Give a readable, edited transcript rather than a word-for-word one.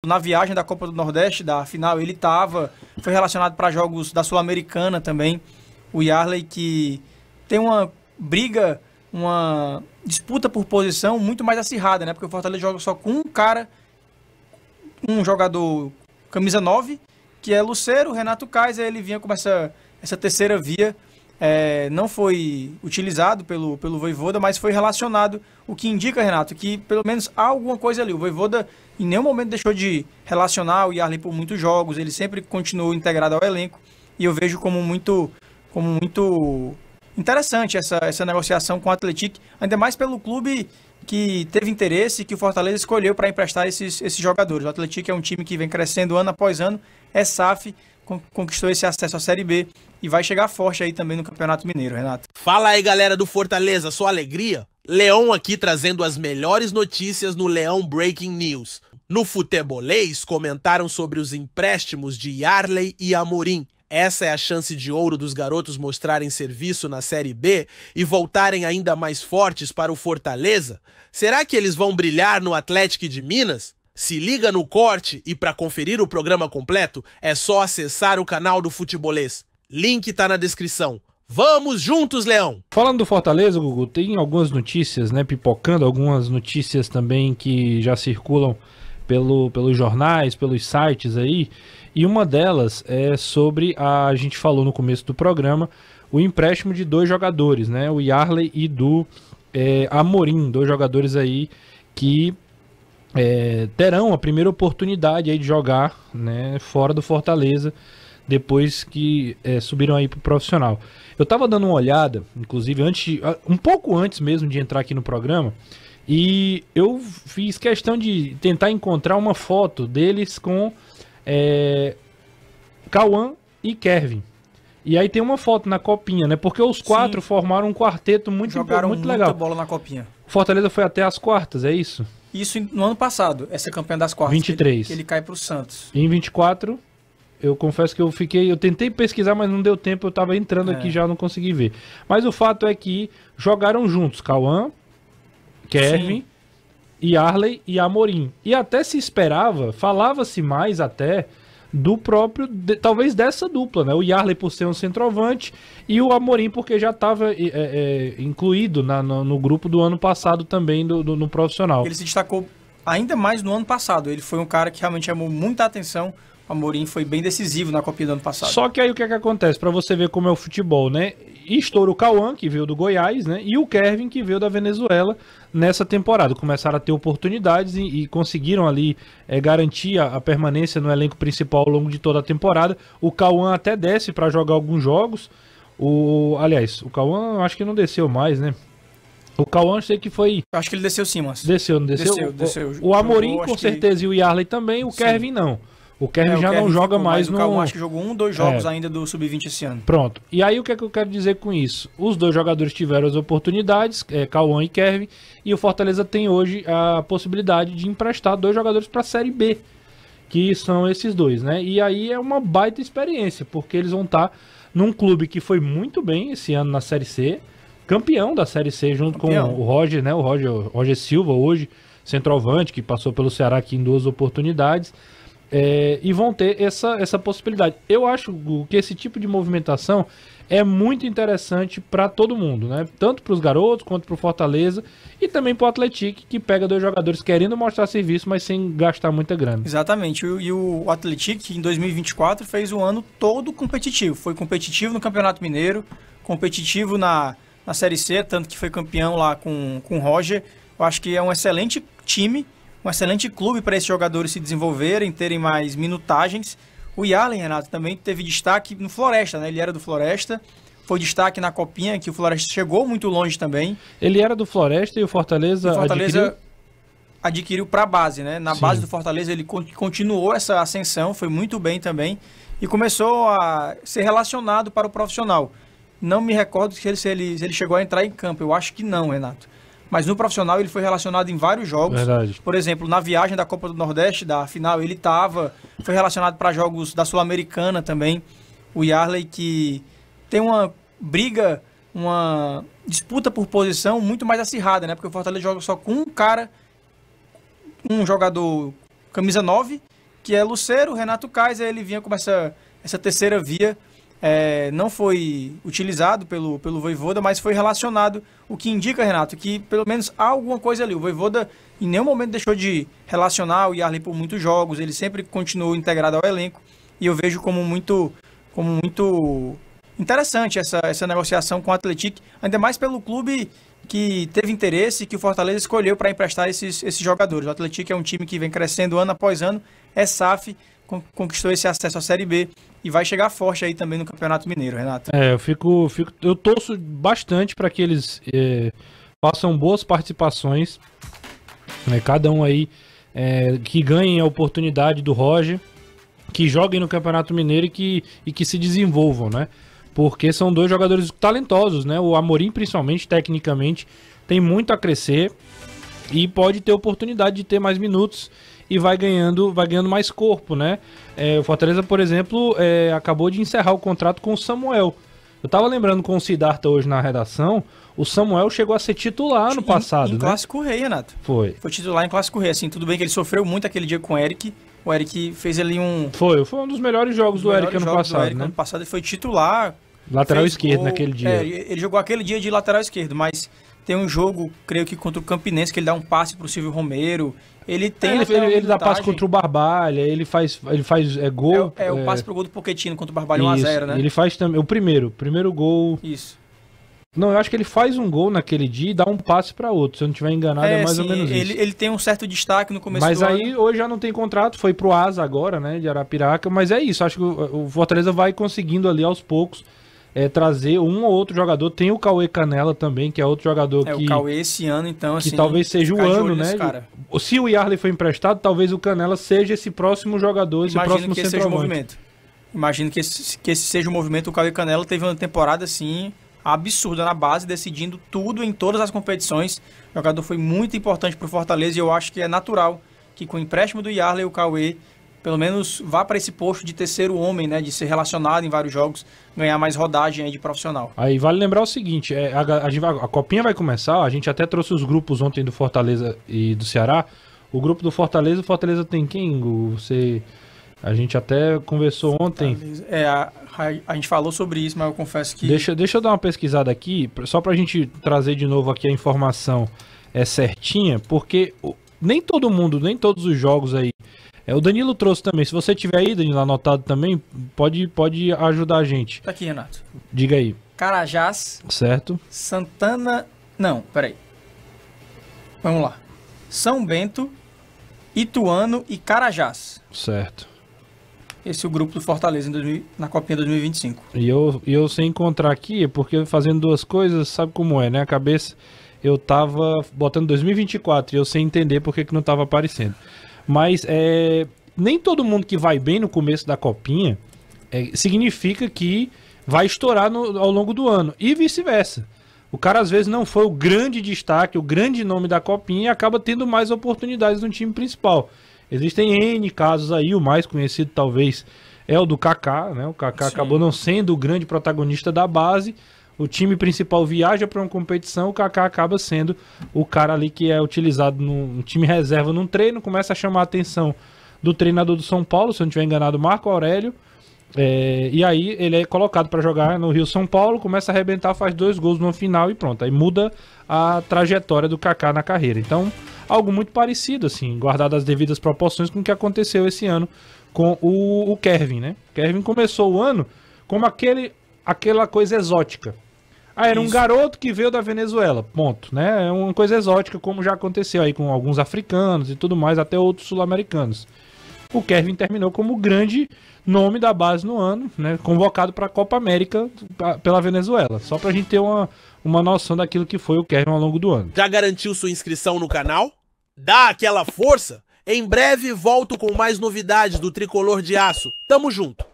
Na viagem da Copa do Nordeste, da final, ele foi relacionado para jogos da Sul-Americana também. O Yarley, que tem uma briga, uma disputa por posição muito mais acirrada, né? Porque o Fortaleza joga só com um cara, um jogador camisa 9, que é Lucero, Renato Kaiser. Ele vinha com essa terceira via. Não foi utilizado pelo Vojvoda, mas foi relacionado, o que indica, Renato, que pelo menos há alguma coisa ali. O Vojvoda em nenhum momento deixou de relacionar o Yarley por muitos jogos, ele sempre continuou integrado ao elenco, e eu vejo como muito interessante essa negociação com o Atlético, ainda mais pelo clube que teve interesse, que o Fortaleza escolheu para emprestar esses jogadores. O Atlético é um time que vem crescendo ano após ano, é SAF, conquistou esse acesso à Série B e vai chegar forte aí também no Campeonato Mineiro, Renato. Fala aí, galera do Fortaleza, sua alegria? Leão aqui trazendo as melhores notícias no Leão Breaking News. No Futebolês, comentaram sobre os empréstimos de Yarley e Amorim. Essa é a chance de ouro dos garotos mostrarem serviço na Série B e voltarem ainda mais fortes para o Fortaleza? Será que eles vão brilhar no Atlético de Minas? Se liga no corte e para conferir o programa completo é só acessar o canal do Futebolês. Link tá na descrição. Vamos juntos, Leão! Falando do Fortaleza, Gugu, tem algumas notícias, né, pipocando, algumas notícias também que já circulam pelos jornais, pelos sites aí, e uma delas é sobre, a gente falou no começo do programa, o empréstimo de dois jogadores, né, o Yarley e do Amorim, dois jogadores aí que terão a primeira oportunidade aí de jogar, né, fora do Fortaleza, depois que subiram aí pro profissional. Eu tava dando uma olhada, inclusive um pouco antes mesmo de entrar aqui no programa, e eu fiz questão de tentar encontrar uma foto deles com Cauã e Kevin. E aí tem uma foto na copinha, né? Porque os quatro formaram um quarteto muito legal. Jogaram muita bola na copinha. O Fortaleza foi até as quartas, é isso? Isso no ano passado, essa campanha das quartas. 23. Que ele cai pro Santos. Em 24... Eu confesso que eu tentei pesquisar, mas não deu tempo, eu tava entrando aqui já, não consegui ver. Mas o fato é que jogaram juntos, Cauã, Kevin, Yarley e Amorim. E até se esperava, falava-se mais até do próprio, talvez dessa dupla, né? O Yarley por ser um centroavante e o Amorim porque já estava incluído no grupo do ano passado também no profissional. Ele se destacou ainda mais no ano passado, ele foi um cara que realmente chamou muita atenção. O Amorim foi bem decisivo na Copinha do ano passado. Só que aí o que acontece? Pra você ver como é o futebol, né? Estoura o Cauã, que veio do Goiás, né? E o Kevin, que veio da Venezuela nessa temporada. Começaram a ter oportunidades e conseguiram ali garantir a permanência no elenco principal ao longo de toda a temporada. O Cauã até desce pra jogar alguns jogos. Aliás, o Cauã acho que não desceu mais, né? O Cauã, sei que foi... Acho que ele desceu sim, mas... Desceu, não desceu? Desceu. O Amorim, com certeza, e o Yarley também. O Kevin, não. O Kevin já não joga mais no... O Cauã acho que jogou dois jogos ainda do Sub-20 esse ano. Pronto. E aí o que é que eu quero dizer com isso? Os dois jogadores tiveram as oportunidades, Cauã e Kevin, e o Fortaleza tem hoje a possibilidade de emprestar dois jogadores para a Série B, que são esses dois, né? E aí é uma baita experiência, porque eles vão estar num clube que foi muito bem esse ano na Série C, campeão da Série C junto com o Roger, né? O Roger Silva hoje, centroavante, que passou pelo Ceará aqui em 2 oportunidades. E vão ter essa possibilidade. Eu acho que esse tipo de movimentação é muito interessante para todo mundo, né? Tanto para os garotos quanto para o Fortaleza e também para o Atlético, que pega dois jogadores querendo mostrar serviço, mas sem gastar muita grana. Exatamente. E o Atlético, em 2024, fez o ano todo competitivo. Foi competitivo no Campeonato Mineiro, competitivo na Série C, tanto que foi campeão lá com o Roger. Eu acho que é um excelente time, um excelente clube para esses jogadores se desenvolverem, terem mais minutagens. O Yarley, Renato, também teve destaque no Floresta, né? Ele era do Floresta, foi destaque na Copinha, que o Floresta chegou muito longe também. Ele era do Floresta e o Fortaleza adquiriu para a base, né? Na base do Fortaleza ele continuou essa ascensão, foi muito bem também e começou a ser relacionado para o profissional. Não me recordo se ele chegou a entrar em campo, eu acho que não, Renato. Mas no profissional ele foi relacionado em vários jogos. Verdade. Por exemplo, na viagem da Copa do Nordeste, da final, ele foi relacionado para jogos da Sul-Americana também. O Yarley, que tem uma briga, uma disputa por posição muito mais acirrada, né? Porque o Fortaleza joga só com um cara, um jogador camisa 9, que é Lucero, Renato Kaiser, ele vinha com essa terceira via, não foi utilizado pelo Vojvoda, mas foi relacionado, o que indica, Renato, que pelo menos há alguma coisa ali. O Vojvoda em nenhum momento deixou de relacionar o Yarley por muitos jogos, ele sempre continuou integrado ao elenco, e eu vejo como muito interessante essa negociação com o Atlético, ainda mais pelo clube que teve interesse, que o Fortaleza escolheu para emprestar esses jogadores. O Atlético é um time que vem crescendo ano após ano, é SAF, conquistou esse acesso à Série B e vai chegar forte aí também no Campeonato Mineiro, Renato. Eu torço bastante para que eles façam boas participações, né, cada um aí que ganhem a oportunidade do Roger, que joguem no Campeonato Mineiro e que se desenvolvam, né? Porque são dois jogadores talentosos, né? O Amorim, principalmente, tecnicamente, tem muito a crescer e pode ter oportunidade de ter mais minutos e vai ganhando mais corpo, né? O Fortaleza, por exemplo, acabou de encerrar o contrato com o Samuel. Eu tava lembrando com o Siddhartha hoje na redação, o Samuel chegou a ser titular no passado, em Clássico Rei, Renato. Foi titular em Clássico Rei. Assim, tudo bem que ele sofreu muito aquele dia com o Eric. O Eric fez ali Foi um dos melhores jogos do Eric ano passado, né? Ano passado ele foi titular. Lateral esquerdo naquele dia. Ele jogou aquele dia de lateral esquerdo, mas tem um jogo, creio que contra o Campinense, que ele dá um passe pro Silvio Romero. Ele tem ele dá passe contra o Barbalha, ele faz gol. O passe pro gol do Pochettino contra o Barbalha 1-0, né? Ele faz também o primeiro gol. Isso. Não, eu acho que ele faz um gol naquele dia e dá um passe para outro. Se eu não estiver enganado, é mais ou menos isso. Ele tem um certo destaque no começo do ano. Mas aí hoje já não tem contrato, foi pro Asa agora, né, de Arapiraca. Mas é isso, acho que o Fortaleza vai conseguindo ali aos poucos trazer um ou outro jogador. Tem o Cauê Canela também, que é outro jogador que... o Cauê esse ano, então, assim... Que talvez seja o ano, né? Se o Yarley for emprestado, talvez o Canela seja esse próximo jogador, esse próximo centroavante. Imagino que esse seja o movimento. O Cauê Canela teve uma temporada, assim... absurda na base, decidindo tudo em todas as competições. O jogador foi muito importante para o Fortaleza e eu acho que é natural que com o empréstimo do Yarley, o Cauê pelo menos vá para esse posto de terceiro homem, né, de ser relacionado em vários jogos, ganhar mais rodagem aí de profissional. Aí vale lembrar o seguinte, a Copinha vai começar, a gente até trouxe os grupos ontem do Fortaleza e do Ceará. O grupo do Fortaleza, o Fortaleza tem quem? A gente até conversou ontem. A gente falou sobre isso, mas eu confesso que... Deixa eu dar uma pesquisada aqui, só pra gente trazer de novo aqui a informação certinha, porque nem todo mundo, nem todos os jogos aí... O Danilo trouxe também, se você tiver aí, Danilo, anotado também, pode ajudar a gente. Tá aqui, Renato. Diga aí. Carajás. Certo. Santana... Não, peraí. Vamos lá. São Bento, Ituano e Carajás. Certo. Esse é o grupo do Fortaleza na Copinha 2025. E eu sem encontrar aqui, porque fazendo duas coisas, sabe como é, né? A cabeça, eu tava botando 2024 e eu sem entender porque que não tava aparecendo. Mas nem todo mundo que vai bem no começo da Copinha significa que vai estourar ao longo do ano. E vice-versa. O cara às vezes não foi o grande destaque, o grande nome da Copinha e acaba tendo mais oportunidades no time principal. Existem N casos aí, o mais conhecido talvez é o do Kaká, né? O Kaká acabou não sendo o grande protagonista da base, o time principal viaja para uma competição, o Kaká acaba sendo o cara ali que é utilizado no time reserva num treino, começa a chamar a atenção do treinador do São Paulo, se eu não estiver enganado, Marco Aurélio, e aí ele é colocado para jogar no Rio São Paulo, começa a arrebentar, faz 2 gols no final e pronto, aí muda a trajetória do Kaká na carreira. Então, algo muito parecido, assim, guardado as devidas proporções com o que aconteceu esse ano com o Kevin, né? Kevin começou o ano como aquela coisa exótica. Era um garoto que veio da Venezuela, ponto, né? É uma coisa exótica, como já aconteceu aí com alguns africanos e tudo mais, até outros sul-americanos. O Kevin terminou como o grande nome da base no ano, né? Convocado para a Copa América pela Venezuela. Só pra gente ter uma noção daquilo que foi o Kevin ao longo do ano. Já garantiu sua inscrição no canal? Dá aquela força? Em breve volto com mais novidades do Tricolor de Aço. Tamo junto!